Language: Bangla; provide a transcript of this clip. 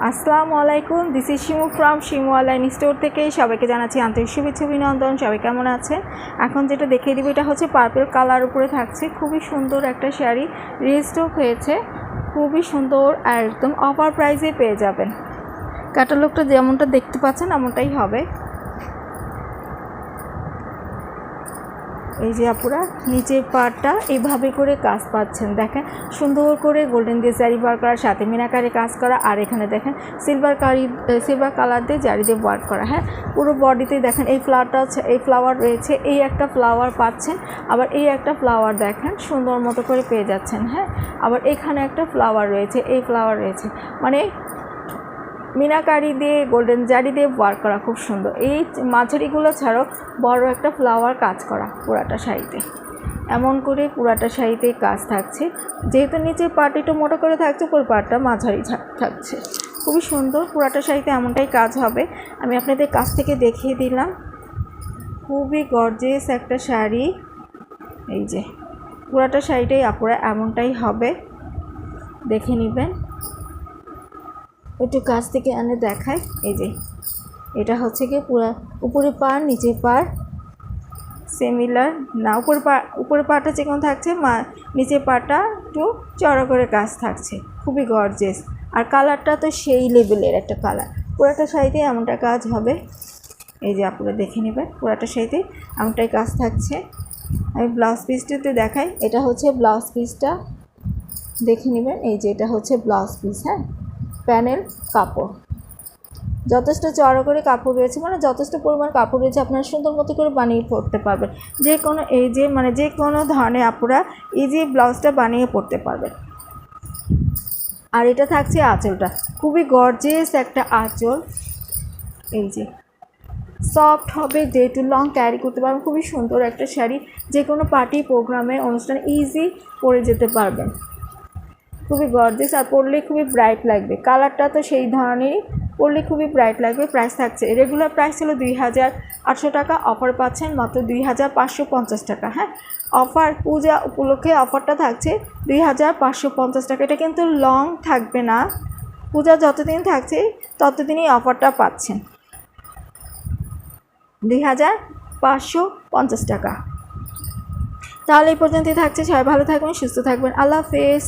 আসসালামু আলাইকুম, this is Shimu from Shimu online store থেকে সবাইকে জানাচ্ছি আন্তরিক শুভেচ্ছা অভিনন্দন। সবাই কেমন আছেন? এখন যেটা দেখিয়ে দিব এটা হচ্ছে পার্পল কালার উপরে থাকছে, খুবই সুন্দর একটা শাড়ি, রিস্টক হয়েছে, খুবই সুন্দর আর একদম অফার প্রাইসে পেয়ে যাবেন। ক্যাটালগটা যেমনটা দেখতে পাচ্ছেন এমনটাই হবে। এই যে আপুরা নিচের পাটটা এইভাবে করে কাজ পাচ্ছেন, দেখেন সুন্দর করে গোল্ডেন দিয়ে জারি ওয়ার্ক করার সাথে মিনাকারে কাজ করা, আর এখানে দেখেন সিলভার কালার দিয়ে জারি দিয়ে ওয়ার্ক করা। হ্যাঁ, পুরো বডিতে দেখেন এই ফ্লাওয়ার রয়েছে, এই একটা ফ্লাওয়ার পাচ্ছেন, আবার এই একটা ফ্লাওয়ার দেখেন সুন্দর মতো করে পেয়ে যাচ্ছেন। হ্যাঁ, আবার এখানে একটা ফ্লাওয়ার রয়েছে, এই ফ্লাওয়ার রয়েছে, মানে মিনাকারি দিয়ে গোল্ডেন জারি দিয়ে ওয়ার্ক করা, খুব সুন্দর। এই মাঝারিগুলো ছাড়াও বড় একটা ফ্লাওয়ার কাজ করা পুরাটা শাড়িতে, এমন করে পুরাটা শাড়িতে কাজ থাকছে। যেহেতু নিচের পার্ট একটু মোটা করে থাকছে, উপর পার্টটা মাঝারি থাকছে, খুবই সুন্দর। পুরাটা শাড়িতে এমনটাই কাজ হবে, আমি আপনাদের কাছ থেকে দেখিয়ে দিলাম। খুবই গর্জিয়াস একটা শাড়ি। এই যে পুরাটা শাড়িটাই আপুরা এমনটাই হবে, দেখে নেবেন। একটু কাছ থেকে এনে দেখায়। এই যে এটা হচ্ছে কি পুরো উপরে পাড় নিচে পাড় সিমিলার না, উপরে পাড়টা যেমন থাকছে নিচের পাড়টা একটু চড়া করে কাজ থাকছে, খুবই গর্জিয়াস। আর কালারটা তো সেই লেভেলের একটা কালার, পুরাটা শাড়িতে এমনটা কাজ হবে। এই যে আপনারা দেখে নেবেন, পুরাটা শাড়িতে এমনটাই কাজ থাকছে। আমি ব্লাউজ পিসটাতে দেখাই, এটা হচ্ছে ব্লাউজ পিসটা, দেখে নেবেন। এই যে এটা হচ্ছে ব্লাউজ পিস। হ্যাঁ, প্যানেল কাপড় যথেষ্ট চড়া করে কাপড় রয়েছে, মানে যথেষ্ট পরিমাণ কাপড় রয়েছে, আপনারা সুন্দর মতো করে বানিয়ে পড়তে পারবেন। যে কোনো এই যে মানে যে কোনো ধরনের আপুরা ইজি ব্লাউজটা বানিয়ে পড়তে পারবেন। আর এটা থাকছে আঁচলটা, খুবই গর্জিয়াস একটা আঁচল। এই যে সফট হবে, ডে টু লং ক্যারি করতে পারবেন, খুবই সুন্দর একটা শাড়ি, যে কোনো পার্টি প্রোগ্রামে অনুষ্ঠানে ইজি পরে যেতে পারবেন, খুবই গর্জিয়াস। আর পরলে খুবই ব্রাইট লাগবে, কালারটা তো সেই ধরনেরই, পরলে খুবই ব্রাইট লাগবে। প্রাইস থাকছে, রেগুলার প্রাইস ছিল 2800 টাকা, অফার পাচ্ছেন মাত্র 2550 টাকা। হ্যাঁ, অফার পূজা উপলক্ষে অফারটা থাকছে 2550 টাকা। এটা কিন্তু লং থাকবে না, পূজা যতদিন থাকছে ততদিনই অফারটা পাচ্ছেন, 2550 টাকা। তাহলে এই পর্যন্তই থাকছে, সবাই ভালো থাকবেন, সুস্থ থাকবেন, আল্লাহ হাফেজ।